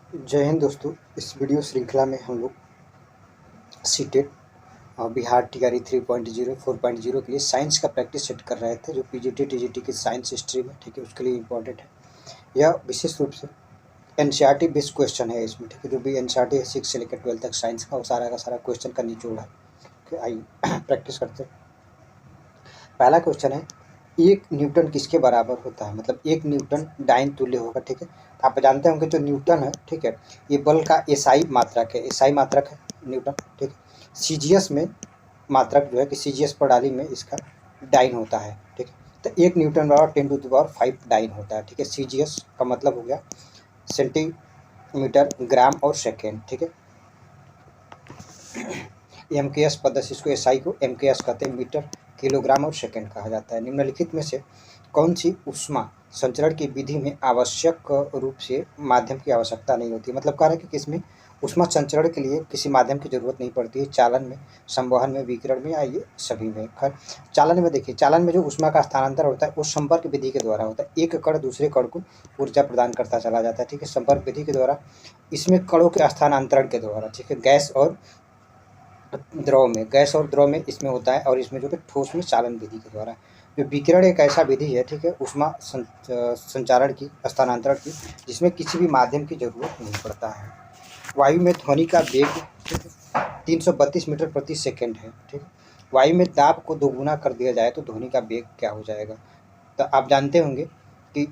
जय हिंद दोस्तों। इस वीडियो श्रृंखला में हम लोग सीटेट और बिहार टीआरई 3.0 4.0 के लिए साइंस का प्रैक्टिस सेट कर रहे थे, जो पीजीटी टीजीटी की साइंस स्ट्रीम है, ठीक है, उसके लिए इम्पोर्टेंट है। यह विशेष रूप से एनसीईआरटी बेस्ड क्वेश्चन है इसमें, ठीक है। जो भी एनसीईआरटी है 6 से लेकर 12 तक साइंस का, वो सारा का सारा क्वेश्चन का निचोड़ है। ठीक है, आइए प्रैक्टिस करते हैं। पहला क्वेश्चन है, 1 न्यूटन किसके बराबर होता है? मतलब 1 न्यूटन डाइन तुल्य होगा, ठीक है। आप जानते होंगे जो न्यूटन है, ठीक है, ये बल का एसआई मात्रक है, एसआई मात्रक है न्यूटन, ठीक है। सीजीएस में मात्रक जो है कि सीजीएस प्रणाली में इसका डाइन होता है, ठीक है। तो 1 न्यूटन बराबर 10⁵ डाइन होता है, ठीक है। सीजीएस का मतलब हो गया सेंटीमीटर, ग्राम और सेकेंड, ठीक है। एमकेएस पद्धति, इसको एसआई को एमकेएस कहते हैं, मीटर, किलोग्राम और सेकंड कहा जाता है। निम्नलिखित में से कौन सी ऊष्मा संचरण की विधि में आवश्यक रूप से माध्यम की आवश्यकता नहीं होती? मतलब कह रहा है कि किसमें ऊष्मा संचरण के लिए किसी माध्यम की जरूरत नहीं पड़ती है, चालन में, संवहन में, विकिरण में, या ये सभी में। खैर, चालन में देखिए, चालन में जो ऊष्मा का स्थानांतरण होता है वो संपर्क विधि के द्वारा होता है। एक कण दूसरे कण को ऊर्जा प्रदान करता चला जाता है, ठीक है, संपर्क विधि के द्वारा। इसमें कणों के स्थानांतरण के द्वारा, ठीक है, गैस और द्रव में इसमें होता है, और इसमें जो कि ठोस में चालन विधि के द्वारा। जो विकिरण एक ऐसा विधि है, ठीक है, ऊष्मा संचारण की, स्थानांतरण की, जिसमें किसी भी माध्यम की जरूरत नहीं पड़ता है। वायु में ध्वनि का वेग, ठीक है, 332 मीटर प्रति सेकेंड है, ठीक है। वायु में दाब को दोगुना कर दिया जाए तो ध्वनि का वेग क्या हो जाएगा? तो आप जानते होंगे कि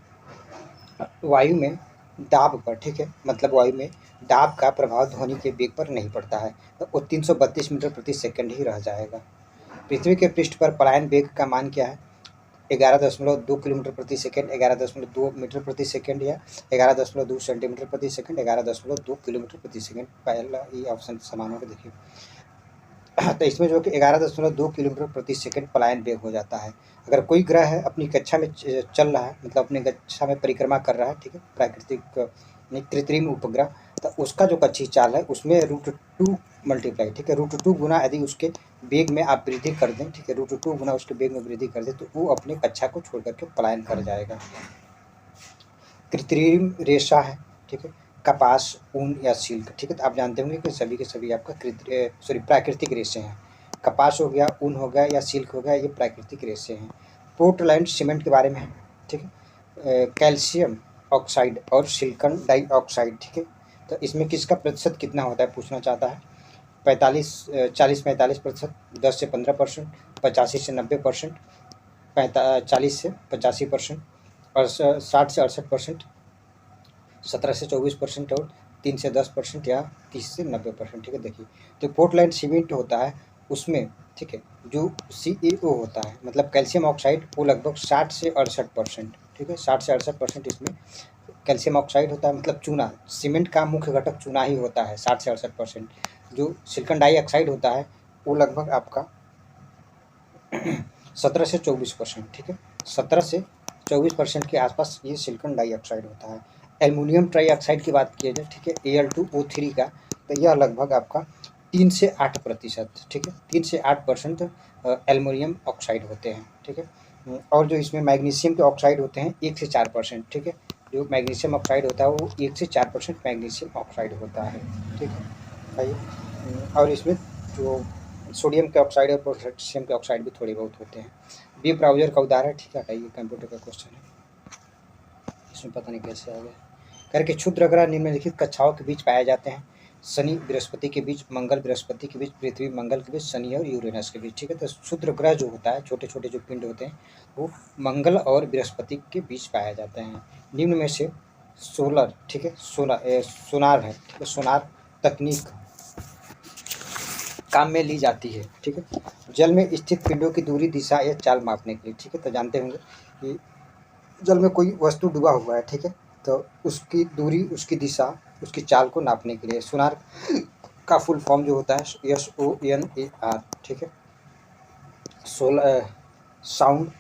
वायु में दाब पर, ठीक है, मतलब वायु में दाब का प्रभाव ध्वनि के वेग पर नहीं पड़ता है, तो वो 332 मीटर प्रति सेकंड ही रह जाएगा। पृथ्वी के पृष्ठ पर पलायन वेग का मान क्या है? 11.2 किलोमीटर प्रति सेकंड, 11.2 मीटर प्रति सेकंड, या 11.2 सेंटीमीटर प्रति सेकंड, 11.2 किलोमीटर प्रति सेकंड। पहला ये ऑप्शन समान होगा, देखिए। तो इसमें जो कि 11.2 किलोमीटर प्रति सेकंड पलायन वेग हो जाता है। अगर कोई ग्रह है अपनी कक्षा में चल रहा है, मतलब अपनी कक्षा में परिक्रमा कर रहा है, ठीक है, प्राकृतिक कृत्रिम उपग्रह, तो उसका जो कक्षीय चाल है उसमें √2 मल्टीप्लाई, ठीक है, √2 गुना यदि उसके वेग में आप वृद्धि कर दें, ठीक है, √2 गुना उसके वेग में वृद्धि कर दें, तो वो अपने कक्षा को छोड़ करके पलायन कर जाएगा। कृत्रिम रेशा है, ठीक है, कपास, ऊन या सिल्क, ठीक है। तो आप जानते होंगे कि सभी के सभी आपका प्राकृतिक रेशे हैं। कपास हो गया, ऊन हो गया या सिल्क हो गया, ये प्राकृतिक रेशे हैं। पोर्टलैंड सीमेंट के बारे में है, ठीक है। कैल्शियम ऑक्साइड और सिलिकॉन डाइऑक्साइड, ठीक है। तो इसमें किसका प्रतिशत कितना होता है पूछना चाहता है? 40-45%, 10 से 15%, 85 से 90%, 40 से 85%, और 60 से 68%, 17 से 24%, और 3 से 10%, या 30 से 90%, ठीक है। देखिए, तो पोर्टलैंड सीमेंट होता है उसमें, ठीक है, जो CaO होता है, मतलब कैल्शियम ऑक्साइड, वो लगभग 60 से 68%, ठीक है, 60 से 68% इसमें कैल्शियम ऑक्साइड होता है, मतलब चूना। सीमेंट का मुख्य घटक चूना ही होता है, 60 से 68%। जो सिलिकॉन डाइऑक्साइड होता है वो लगभग आपका 17 से 24%, ठीक है, 17 से 24% के आसपास ये सिलिकॉन डाइऑक्साइड होता है। एल्युमिनियम ट्राइऑक्साइड की बात किया जाए, ठीक है, Al2O3 का, तो यह लगभग आपका 3 से 8%, ठीक है, 3 से 8% एल्युमिनियम ऑक्साइड होते हैं, ठीक है। और जो इसमें मैग्नीशियम के ऑक्साइड होते हैं 1 से 4%, ठीक है। जो मैग्नीशियम ऑक्साइड होता है वो 1 से 4% मैग्नीशियम ऑक्साइड होता है, ठीक है। आइए, और इसमें जो सोडियम के ऑक्साइड और पोटेशियम के ऑक्साइड भी थोड़े बहुत होते हैं। वेब ब्राउजर का उदाहरण, ठीक है, हटाइए, कंप्यूटर का क्वेश्चन है, इसमें पता नहीं कैसे आ गया। करके क्षुद्र ग्रह निम्नलिखित कक्षाओं के बीच पाए जाते हैं: शनि बृहस्पति के बीच, मंगल बृहस्पति के बीच, पृथ्वी मंगल के बीच, शनि और यूरेनस के बीच, ठीक है। तो क्षुद्र ग्रह जो होता है, छोटे छोटे जो पिंड होते हैं, वो मंगल और बृहस्पति के बीच पाए जाते हैं। निम्न में से सोलर, ठीक है, सोनार है, ठीक है, सोनार तकनीक काम में ली जाती है, ठीक है, जल में स्थित पिंडों की दूरी, दिशा या चाल मापने के लिए, ठीक है। तो जानते होंगे कि जल में कोई वस्तु डूबा हुआ है, ठीक है, तो उसकी दूरी, उसकी दिशा, उसकी चाल को नापने के लिए सोनार का फुल फॉर्म जो होता है SONAR, ठीक है। Sound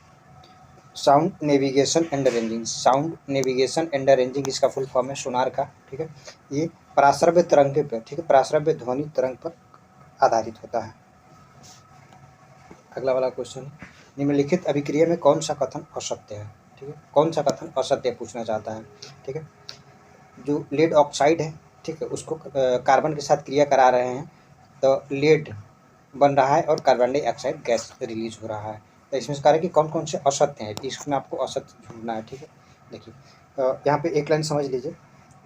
sound navigation and ranging, sound navigation and ranging इसका फुल फॉर्म है सोनार का, ठीक है। ये पराश्रव्य तरंगे पर, ठीक है, पराश्रव्य ध्वनि तरंग पर आधारित होता है। अगला वाला क्वेश्चन, निम्नलिखित अभिक्रिया में कौन सा कथन असत्य है? ठीक है, कौन सा कथन असत्य पूछना चाहता है, ठीक है। जो लेड ऑक्साइड है ठीक है, उसको कार्बन के साथ क्रिया करा रहे हैं तो लीड बन रहा है और कार्बन डाइऑक्साइड गैस रिलीज हो रहा है। तो इसमें से कह रहा है कि कौन कौन से असत्य हैं, इसमें आपको असत्य ढूंढना है। ठीक है, देखिए यहाँ पे एक लाइन समझ लीजिए।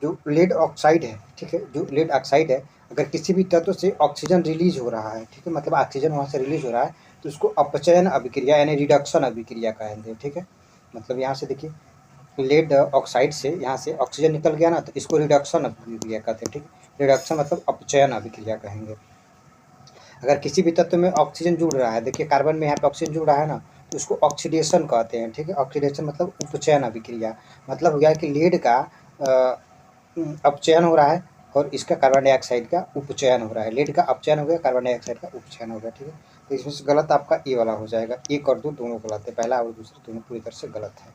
जो लेड ऑक्साइड है, ठीक है, जो लेड ऑक्साइड है, अगर किसी भी तत्व से ऑक्सीजन रिलीज हो रहा है, ठीक है, मतलब ऑक्सीजन वहाँ से रिलीज हो रहा है, तो उसको अपचयन अभिक्रिया यानी रिडक्शन अभिक्रिया कहेंगे। ठीक है, मतलब यहाँ से देखिए लेड ऑक्साइड से यहाँ से ऑक्सीजन निकल गया ना, तो इसको रिडक्शन अभिक्रिया कहते हैं। ठीक है, रिडक्शन मतलब अपचयन अभिक्रिया कहेंगे। अगर किसी भी तत्व में ऑक्सीजन जुड़ रहा है, देखिए कार्बन में यहाँ पे ऑक्सीजन जुड़ रहा है ना, तो उसको ऑक्सीडेशन कहते हैं। ठीक है, ऑक्सीडेशन मतलब उपचयन अभिक्रिया, मतलब हो गया कि लीड का अपचयन हो रहा है और इसका कार्बन डाइऑक्साइड का उपचयन हो रहा है। लीड का अपचयन हो गया, कार्बन डाइऑक्साइड का उपचयन हो गया। ठीक है, तो इसमें से गलत आपका ए वाला हो जाएगा। एक और दो दोनों गलत है, पहला और दूसरा दोनों पूरी तरह से गलत है।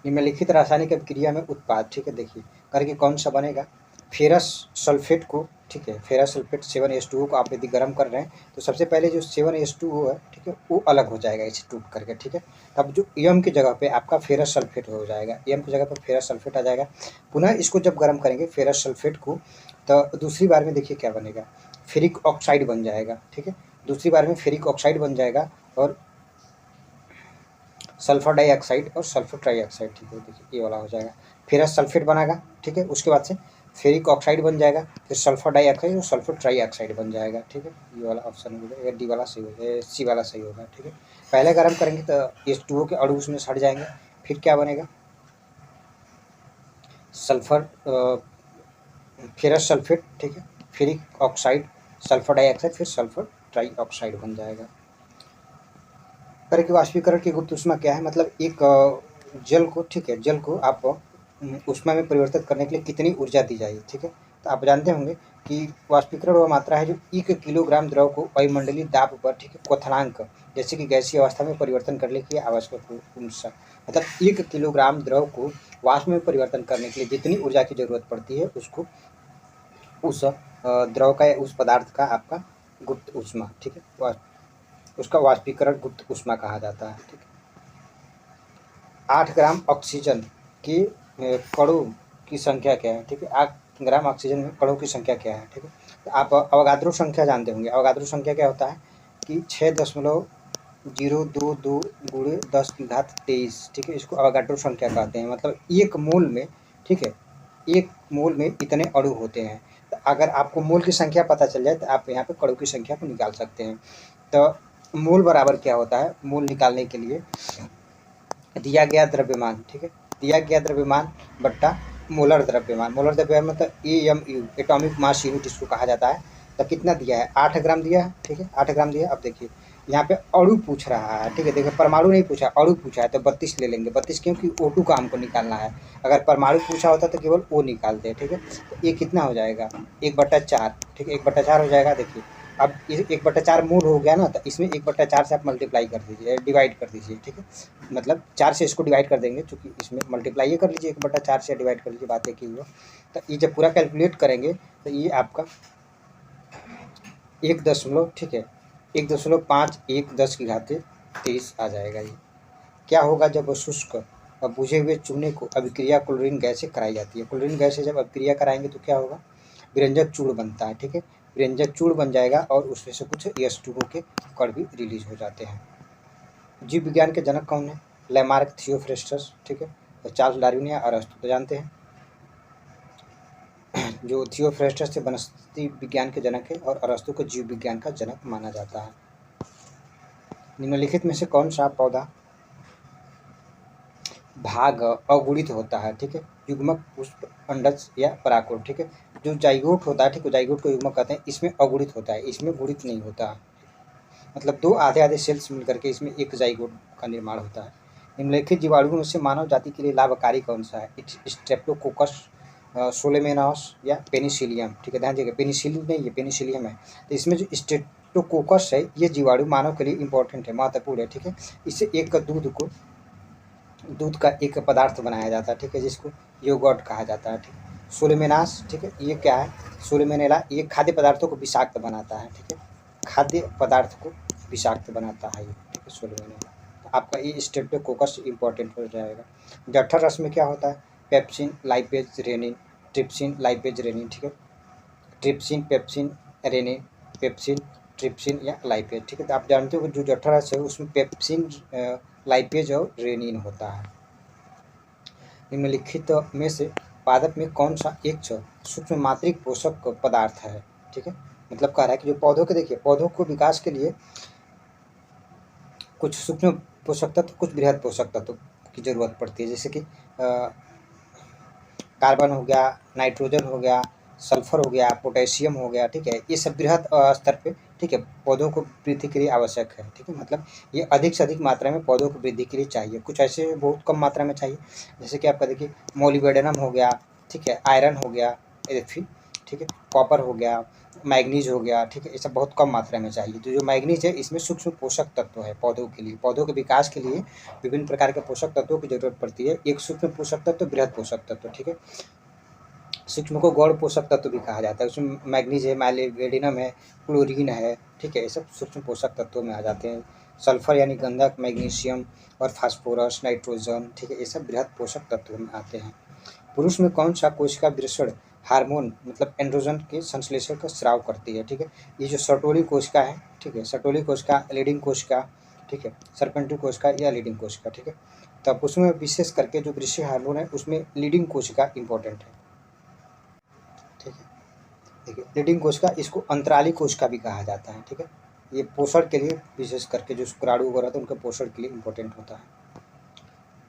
निम्नलिखित रासायनिक अभिक्रिया में उत्पाद, ठीक है, देखिए करके कौन सा बनेगा। फेरस सल्फेट को, ठीक है, फेरस सल्फेट 7H2O को आप यदि गर्म कर रहे हैं तो सबसे पहले जो 7H2O है, ठीक है, वो अलग हो जाएगा इसे टूट करके। ठीक है, तब जो एम की जगह पे आपका फेरस सल्फेट हो जाएगा, एम की जगह पर फेरस सल्फेट आ जाएगा। पुनः इसको जब गर्म करेंगे फेरस सल्फेट को, तो दूसरी बार में देखिए क्या बनेगा, फेरिक ऑक्साइड बन जाएगा। ठीक है, दूसरी बार में फेरिक ऑक्साइड बन जाएगा और सल्फर डाइऑक्साइड और सल्फर ट्राइऑक्साइड। ठीक है, देखिए ये वाला हो जाएगा, फेरस सल्फेट बनेगा। ठीक है, उसके बाद से फेरिक ऑक्साइड बन जाएगा, फिर सल्फर डाइऑक्साइड और सल्फर ट्राइऑक्साइड बन जाएगा। ठीक है, ये वाला ऑप्शन हो जाएगा, डी वाला सही हो जाएगा, सी वाला सही होगा। ठीक है, पहले गर्म करेंगे तो H2O के अणु उसमें सड़ जाएंगे, फिर क्या बनेगा, सल्फर फेरस सल्फेट, ठीक है, फेरिक ऑक्साइड, सल्फर डाइऑक्साइड, फिर सल्फर ट्राइऑक्साइड बन जाएगा। तरह के वाष्पीकरण की गुप्त ऊष्मा क्या है, मतलब एक जल को, ठीक है, जल को आप ऊष्मा में परिवर्तित करने के लिए कितनी ऊर्जा दी जाएगी। ठीक है, तो आप जानते होंगे कि वाष्पीकरण वह मात्रा है जो 1 किलोग्राम द्रव को वायुमंडलीय दाब पर, ठीक है, क्वथनांक जैसे कि गैसीय अवस्था में परिवर्तन करने के लिए आवश्यक ऊर्जा, मतलब 1 किलोग्राम द्रव को वाष्प में परिवर्तन करने के लिए जितनी ऊर्जा की जरूरत पड़ती है उसको उस द्रव का या उस पदार्थ का आपका गुप्त ऊष्मा, ठीक है, उसका वाष्पीकरण गुप्त ऊष्मा कहा जाता है। ठीक है, 8 ग्राम ऑक्सीजन की कणों की संख्या क्या है। ठीक है, 8 ग्राम ऑक्सीजन में कणों की संख्या क्या है। ठीक है, तो आप अवगाद्रो संख्या जानते होंगे। अवगाद्रो संख्या क्या होता है कि 6.022 गुणे 10 की घात 23। ठीक है, इसको अवगाद्रो संख्या कहते हैं, मतलब एक मोल में, ठीक है, एक मोल में इतने अणु होते हैं। तो अगर आपको मोल की संख्या पता चल जाए तो आप यहाँ पे कणों की संख्या को निकाल सकते हैं। तो मोल बराबर क्या होता है, मोल निकालने के लिए दिया गया द्रव्यमान, ठीक है, दिया गया द्रव्यमान बट्टा मोलर द्रव्यमान। मोलर द्रव्यमान मतलब AMU, एटॉमिक मास यूनिट इसको कहा जाता है। तो कितना दिया है, 8 ग्राम दिया है। ठीक है, 8 ग्राम दिया है। अब देखिए यहाँ पे अणु पूछ रहा है, ठीक है, देखिए परमाणु नहीं पूछा, अणु पूछा है, तो 32 ले लेंगे। 32 क्योंकि O2 का हमको निकालना है। अगर परमाणु पूछा होता तो केवल O निकालते हैं। ठीक है, तो ये कितना हो जाएगा, 1/4। ठीक है, 1/4 हो जाएगा। देखिए अब 1/4 मूल हो गया ना, तो इसमें 1/4 से आप मल्टीप्लाई कर दीजिए, डिवाइड कर दीजिए। ठीक है, मतलब 4 से इसको डिवाइड कर देंगे, चूँकि इसमें मल्टीप्लाई ये कर लीजिए, 1/4 से डिवाइड कर लीजिए, बात एक ही हुआ। तो ये जब पूरा कैलकुलेट करेंगे तो ये आपका 1 दशमलव, ठीक है, 1.51 10 की घात 23 आ जाएगा। ये क्या होगा जब शुष्क और बुझे हुए चूने को अभिक्रिया क्लोरीन गैस से कराई जाती है। क्लोरीन गैस से जब अभिक्रिया कराएंगे तो क्या होगा, विरंजक चूर्ण बनता है। ठीक है, विरंजक चूर्ण बन जाएगा और उसमें से कुछ H2O के कण भी रिलीज हो जाते हैं। जीव विज्ञान के जनक कौन है, लैमार्क, थियोफ्रेस्टस, ठीक है, और चार्ल्स डार्विन या अरस्तु, तो जानते हैं। जो थियोफ्रेस्टस थे वनस्पति विज्ञान के जनक है और अरस्तु को जीव विज्ञान का जनक माना जाता है। निम्नलिखित में से कौन सा पौधा भाग अगुणित होता है। ठीक है, युग्मक, पुष्प, अंडज या परागकोट। ठीक है, जो जाइगोट होता है, ठीक है, जाइगोट को युग्मक कहते हैं, इसमें अगुणित होता है, इसमें गुणित नहीं होता। मतलब दो आधे आधे सेल्स मिलकर के इसमें एक जाइगोट का निर्माण होता है। निम्नलिखित जीवाणुओं में से मानव जाति के लिए लाभकारी कौन सा है, स्ट्रेप्टोकोकस, सोलेमेनास या पेनिसिलियम। ठीक है, ध्यान दीजिएगा, पेनिसिलिन नहीं, ये पेनिसिलियम है। तो इसमें जो स्ट्रेप्टोकोकस है ये जीवाणु मानव के लिए इंपॉर्टेंट है, महत्वपूर्ण है। ठीक है, इससे एक दूध का एक पदार्थ बनाया जाता है। ठीक है, जिसको योगर्ट कहा जाता है। ठीक है, सोलेमेनास, ठीक है, ये क्या है, सोलेमेनेला, ये खाद्य पदार्थों को विषाक्त बनाता है। ठीक है, खाद्य पदार्थ को विषाक्त बनाता है ये। ठीक है, सोलेमेनेला। तो आपका ये स्ट्रेप्टोकोकस इंपॉर्टेंट हो जाएगा। जठर रस में क्या होता है, pepsin, lipase, rennin, trypsin, lipase, rennin, ठीक है। Trypsin, pepsin, rennin, pepsin, trypsin या लाइपेज, ठीक है। तो आप जानते हो कि जो जठरांश है उसमें पेप्सिन, लाइपेज और रेनिन होता है। निम्नलिखित में से पादप में कौन सा एक सूक्ष्म मात्रिक पोषक पदार्थ है, ठीक है। मतलब कह रहा है कि जो पौधों के, देखिए पौधों को विकास के लिए कुछ सूक्ष्म पोषक तत्व, कुछ बृहद पोषक तत्व की जरूरत पड़ती है, जैसे कि कार्बन हो गया, नाइट्रोजन हो गया, सल्फर हो गया, पोटेशियम हो गया, ठीक है। ये सब बृहद स्तर पे, ठीक है, पौधों को वृद्धि के लिए आवश्यक है, ठीक है। मतलब ये अधिक से अधिक मात्रा में पौधों को वृद्धि के लिए चाहिए। कुछ ऐसे बहुत कम मात्रा में चाहिए, जैसे कि आपका देखिए मोलिब्डेनम हो गया, ठीक है, आयरन हो गया, फिर ठीक है, कॉपर हो गया, मैग्नीज हो गया, ठीक है। ये सब बहुत कम मात्रा में चाहिए। तो जो मैग्नीज है इसमें सूक्ष्म पोषक तत्व है पौधों के लिए, पौधों के विकास के लिए विभिन्न प्रकार के पोषक तत्वों की जरूरत पड़ती है। एक सूक्ष्म पोषक तत्व, बृहद पोषक तत्व, ठीक है। सूक्ष्म को गौण पोषक तत्व भी कहा जाता है। उसमें मैग्नीज है, मोलिब्डेनम है, क्लोरीन है, ठीक है। ये सब सूक्ष्म पोषक तत्वों में आ जाते हैं। सल्फर यानी गंधक, मैग्नीशियम और फास्फोरस, नाइट्रोजन, ठीक है, ये सब बृहद पोषक तत्वों में आते हैं। पुरुष में कौन सा कोशिका वृषण हार्मोन मतलब एंड्रोजन के संश्लेषण का स्राव करती है, ठीक है। ये जो सर्टोली कोशिका है, ठीक है, सर्टोली कोशिका, लीडिंग कोशिका, ठीक है, सर्पेंटिव कोशिका या लीडिंग कोशिका, ठीक है। तब उसमें विशेष करके जो वृषण हार्मोन है उसमें लीडिंग कोशिका इंपॉर्टेंट है, ठीक है। देखिए लीडिंग कोशिका, इसको अंतराली कोशिका भी कहा जाता है, ठीक है। ये पोषण के लिए, विशेष करके जो शुक्राणु वगैरह होता है उनके पोषण के लिए इंपॉर्टेंट होता है।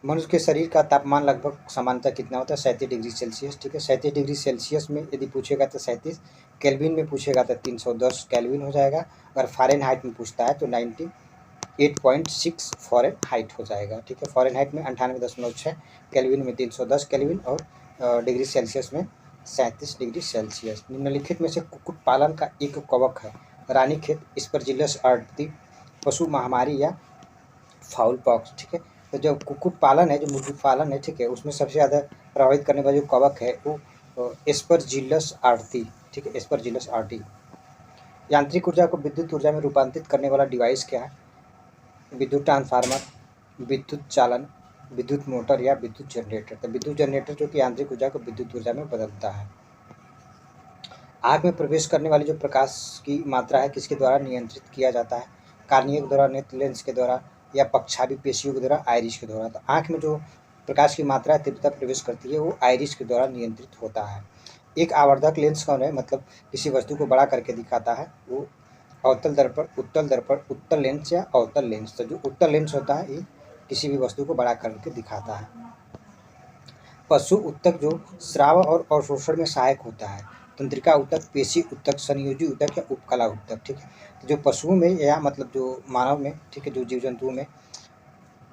मनुष्य के शरीर का तापमान लगभग सामान्यतः कितना होता है? 37 डिग्री सेल्सियस, ठीक है। 37 डिग्री सेल्सियस में यदि पूछेगा तो 37, केल्विन में पूछेगा तो 310 केल्विन हो जाएगा। अगर फ़ारेनहाइट में पूछता है तो 98.6 फ़ारेनहाइट हो जाएगा, ठीक है। फ़ारेनहाइट में 98.6, केल्विन में 310 केल्विन और डिग्री सेल्सियस में 37 डिग्री सेल्सियस। निम्नलिखित में से कुक्कुट पालन का एक कवक है? रानीखेत, स्पर्जिलस आर्टी, पशु महामारी या फाउल पॉक्स, ठीक है। तो जो कुक्कुट पालन है, जो मुर्गी पालन है, ठीक है, उसमें सबसे ज़्यादा प्रभावित करने वाला जो कवक है वो एस्परजिलस आर्टी, ठीक है, एस्परजिलस आर्टी। यांत्रिक ऊर्जा को विद्युत ऊर्जा में रूपांतरित करने वाला डिवाइस क्या है? विद्युत ट्रांसफार्मर, विद्युत चालन, विद्युत मोटर या विद्युत जनरेटर। तो विद्युत जनरेटर जो कि यांत्रिक ऊर्जा को विद्युत ऊर्जा में बदलता है। आँख में प्रवेश करने वाली जो प्रकाश की मात्रा है किसके द्वारा नियंत्रित किया जाता है? कार्निया के द्वारा, नेत्र लेंस के द्वारा या पक्षाभि पेशियों के द्वारा, आइरिश के द्वारा। तो आँख में जो प्रकाश की मात्रा तीव्रता प्रवेश करती है वो आइरिश के द्वारा नियंत्रित होता है। एक आवर्धक लेंस कौन है? मतलब किसी वस्तु को बड़ा करके दिखाता है, वो अवतल दर्पण, उत्तल दर्पण, उत्तल लेंस या अवतल लेंस। तो जो उत्तल लेंस होता है ये किसी भी वस्तु को बड़ा करके दिखाता है। पशु ऊतक जो स्राव और अवशोषण में सहायक होता है? तंत्रिका ऊतक, पेशी ऊतक, संयोजी ऊतक या उपकला ऊतक, ठीक है। तो जो पशुओं में या मतलब जो मानव में, ठीक है, जो जीव जंतुओं में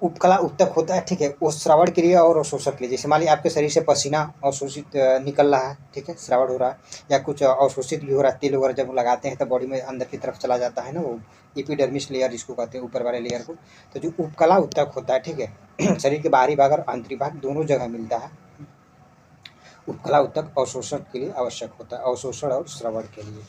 उपकला ऊतक होता है, ठीक है, वो श्रवण के लिए और अवशोषण के लिए। जैसे मान लीजिए आपके शरीर से पसीना अवशोषित निकल रहा है, ठीक है, श्रवण हो रहा है, या कुछ अवशोषित भी हो रहा है, तेल वगैरह जब लगाते हैं तो बॉडी में अंदर की तरफ चला जाता है ना, वो एपिडर्मिस लेयर जिसको कहते हैं, ऊपर वाले लेयर को। तो जो उपकला ऊतक होता है, ठीक है, शरीर के बाहरी भाग और आंतरिक भाग दोनों जगह मिलता है। उपकला ऊतक अवशोषण के लिए आवश्यक होता है, अवशोषण और श्रवण के लिए।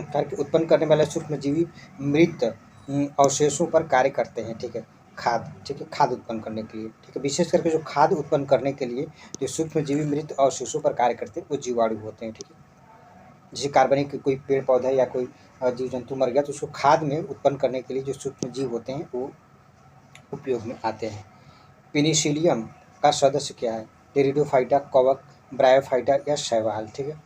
कार्य उत्पन्न करने वाले सूक्ष्मजीवी मृत अवशेषों पर कार्य करते हैं, ठीक है, खाद, ठीक है, खाद उत्पन्न करने के लिए, ठीक है। विशेष करके जो खाद उत्पन्न करने के लिए जो सूक्ष्मजीवी मृत अवशेषों पर कार्य करते हैं वो जीवाणु होते हैं, ठीक है। जैसे कार्बनिक कोई पेड़ पौधा या कोई जीव जंतु मर गया तो उसको खाद में उत्पन्न करने के लिए जो सूक्ष्म जीव होते हैं वो उपयोग में आते हैं। पेनिसिलियम का सदस्य क्या है? टेरिडोफाइटा, कवक, ब्रायोफाइटा या शैवाल, ठीक है।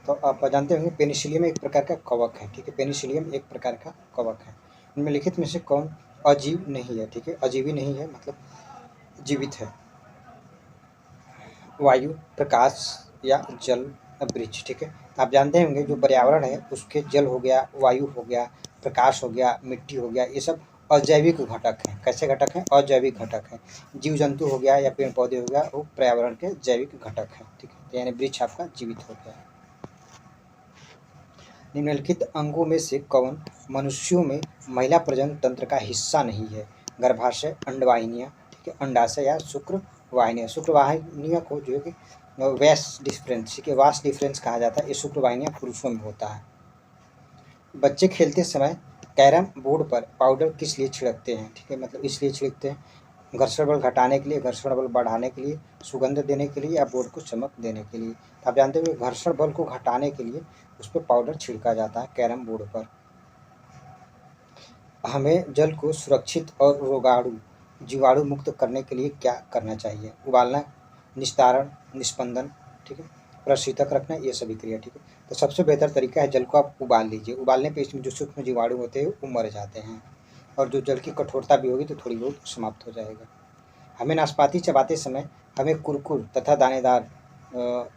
तो आप जानते होंगे पेनिसिलियम एक प्रकार का कवक है, ठीक है, पेनिसिलियम एक प्रकार का कवक है। निम्नलिखित में से कौन अजीव नहीं है? ठीक है, अजीवी नहीं है मतलब जीवित है? वायु, प्रकाश या जल, वृक्ष, ठीक है। आप जानते होंगे जो पर्यावरण है उसके जल हो गया, वायु हो गया, प्रकाश हो गया, मिट्टी हो गया, ये सब अजैविक घटक हैं। कैसे घटक हैं? अजैविक घटक हैं। जीव जंतु हो गया या पेड़ पौधे हो गया वो पर्यावरण के जैविक घटक हैं, ठीक है। यानी वृक्ष आपका जीवित हो गया। निम्नलिखित अंगों में से कौन मनुष्यों में महिला प्रजनन तंत्र का हिस्सा नहीं है? गर्भाशय, अंडवाहिनियाँ, ठीक है, अंडाशय या शुक्रवाहिनियाँ। शुक्रवाहिनियाँ को जो है कि वैस डिफरेंस, ठीक है, वास डिफरेंस कहा जाता है। ये शुक्रवाहिनियाँ पुरुषों में होता है। बच्चे खेलते समय कैरम बोर्ड पर पाउडर किस लिए छिड़कते हैं? ठीक है, मतलब इसलिए छिड़कते हैं घर्षण बल घटाने के लिए, घर्षण बल बढ़ाने के लिए, सुगंध देने के लिए या बोर्ड को चमक देने के लिए। आप जानते हो घर्षण बल को घटाने के लिए उस पर पाउडर छिड़का जाता है कैरम बोर्ड पर। हमें जल को सुरक्षित और रोगाणु जीवाणु मुक्त करने के लिए क्या करना चाहिए? उबालना, निस्तारण, निस्पंदन, ठीक है, प्रशीतक रखना, ये सभी क्रिया, ठीक है। तो सबसे बेहतर तरीका है जल को आप उबाल लीजिए। उबालने पे इसमें जो सूक्ष्म जीवाणु होते हैं वो मर जाते हैं और जो जल की कठोरता भी होगी तो थोड़ी बहुत समाप्त हो जाएगा। हमें नाशपाती चबाते समय हमें कुरकुर तथा दानेदार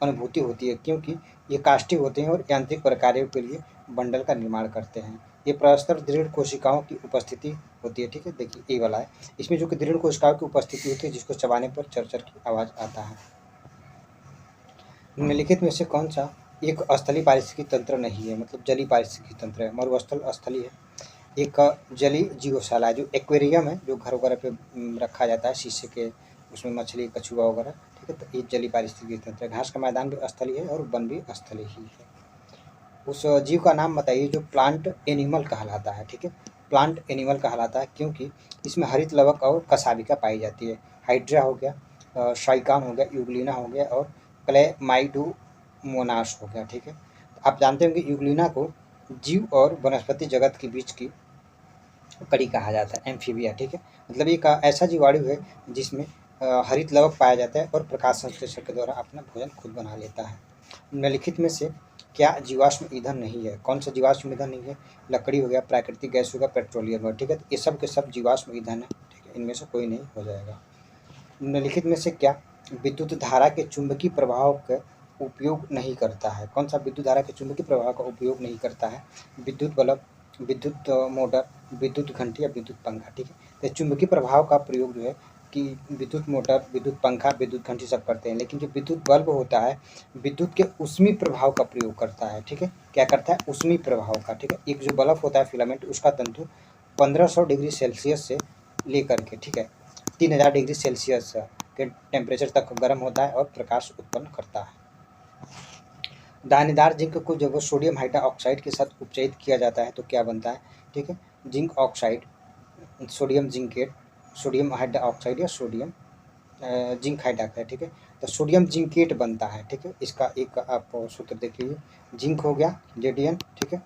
अनुभूति होती है क्योंकि ये काष्ठीय होते हैं और यांत्रिक प्रकार्यों के लिए बंडल का निर्माण करते हैं। ये परस्पर दृढ़ कोशिकाओं की उपस्थिति होती है, ठीक है। देखिए ये वाला है, इसमें जो कि दृढ़ कोशिकाओं की उपस्थिति होती है जिसको चबाने पर चरचर की आवाज़ आता है। निम्नलिखित में से कौन सा एक स्थलीय पारिस्थितिकी तंत्र नहीं है? मतलब जलीय पारिस्थितिकी तंत्र है। मरुस्थल स्थलीय है। एक जलीय जीवशाला है जो एक्वेरियम है, जो घर वगैरह पे रखा जाता है शीशे के, उसमें मछली कछुआ वगैरह, ठीक है। तो ये जलीय पारिस्थितिकी तंत्र है। घास का मैदान भी स्थलीय है और वन भी स्थलीय ही है। उस जीव का नाम बताइए जो प्लांट एनिमल कहलाता है, ठीक है। प्लांट एनिमल कहलाता है क्योंकि इसमें हरित लवक और कशाभिका पाई जाती है। हाइड्रा हो गया, शाइकान हो गया, यूग्लिना हो गया और क्लेमाइडोमोनास हो गया, ठीक है। आप जानते होंगे यूग्लिना को जीव और वनस्पति जगत के बीच की कड़ी कहा जाता है, एम्फीबिया, ठीक है। मतलब एक ऐसा जीवाणु है जिसमें हरित लवक पाया जाता है और प्रकाश संश्लेषण के द्वारा अपना भोजन खुद बना लेता है। निम्नलिखित में से क्या जीवाश्म ईंधन नहीं है? कौन सा जीवाश्म ईंधन नहीं है? लकड़ी हो गया, प्राकृतिक गैस होगा, पेट्रोलियम हो, ठीक है। तो ये सब के सब जीवाश्म ईंधन है, ठीक है। इनमें से कोई नहीं हो जाएगा। निम्नलिखित में से क्या विद्युत धारा के चुंबकीय प्रभाव का उपयोग नहीं करता है? कौन सा विद्युत धारा के चुंबकीय प्रभाव का उपयोग नहीं करता है? विद्युत बल्ब, विद्युत मोटर, विद्युत घंटी या विद्युत पंखा, ठीक है। तो चुंबकीय प्रभाव का प्रयोग जो है कि विद्युत मोटर, विद्युत पंखा, विद्युत घंटी सब करते हैं, लेकिन जो विद्युत बल्ब होता है विद्युत के ऊष्मीय प्रभाव का प्रयोग करता है, ठीक है। क्या करता है? ऊष्मीय प्रभाव का, ठीक है। एक जो बल्ब होता है फिलामेंट, उसका तंतु 1500 डिग्री सेल्सियस से लेकर के, ठीक है, 3000 डिग्री सेल्सियस के टेम्परेचर तक गर्म होता है और प्रकाश उत्पन्न करता है। दानेदार जिंक को जब सोडियम हाइड्रोक्साइड के साथ उपचयित किया जाता है तो क्या बनता है? ठीक है, zinc oxide, sodium zincate, sodium hydroxide या सोडियम जिंक हाइड्रोक्साइड, ठीक है। तो सोडियम जिंकेट बनता है, ठीक है। इसका एक आप सूत्र देख लीजिए, जिंक हो गया जेडीएन, ठीक है,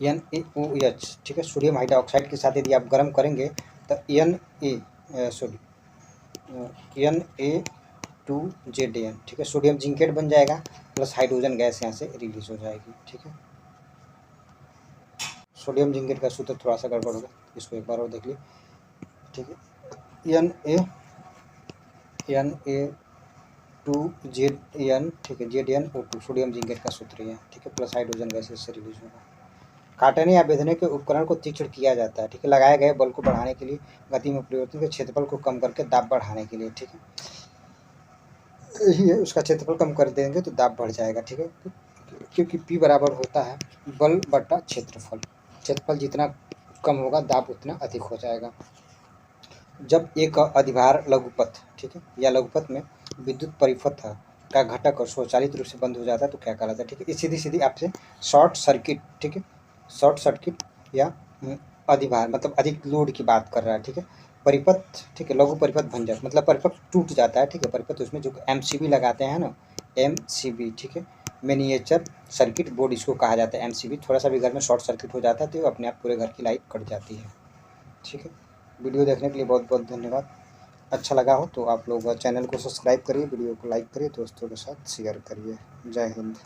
NaOH, ठीक है। सोडियम हाइड्रोक्साइड के साथ यदि आप गर्म करेंगे तो Na2JDN, ठीक है, सोडियम जिंकेट बन जाएगा प्लस हाइड्रोजन गैस यहाँ से रिलीज हो जाएगी, ठीक है। सोडियम जिंकेट का सूत्र थोड़ा सा गड़बड़ होगा, इसको एक बार और देख लीजिए, ठीक है। Na2JN, ठीक है, ZnO2 सोडियम जिंकेट का सूत्र है, ठीक है, प्लस हाइड्रोजन गैस इससे रिलीज होगा। काटने या बेधने के उपकरण को तीक्ष्ण किया जाता है, ठीक है, लगाए गए बल को बढ़ाने के लिए, गति में परिवर्तन के क्षेत्रफल को कम करके दाब बढ़ाने के लिए, ठीक है। यही है, उसका क्षेत्रफल कम कर देंगे तो दाब बढ़ जाएगा, ठीक है, क्योंकि P बराबर होता है बल बटा क्षेत्रफल। क्षेत्रफल जितना कम होगा दाब उतना अधिक हो जाएगा। जब एक अधिभार लघुपथ, ठीक है, या लघुपथ में विद्युत परिपथ का घटक स्वचालित रूप से बंद हो जाता है तो क्या कहलाता है? ठीक है, सीधी सीधी आपसे शॉर्ट सर्किट, ठीक है, शॉर्ट सर्किट या अधिभार मतलब अधिक लोड की बात कर रहा है, ठीक है। परिपथ, ठीक है, लघु परिपथ भंजक मतलब परिपथ टूट जाता है, ठीक है। परिपथ उसमें जो MCB लगाते हैं ना, MCB, ठीक है, मिनिएचर सर्किट बोर्ड इसको कहा जाता है MCB। थोड़ा सा भी घर में शॉर्ट सर्किट हो जाता है तो अपने आप पूरे घर की लाइट कट जाती है, ठीक है। वीडियो देखने के लिए बहुत बहुत धन्यवाद। अच्छा लगा हो तो आप लोग चैनल को सब्सक्राइब करिए, वीडियो को लाइक करिए, दोस्तों के साथ शेयर करिए। जय हिंद।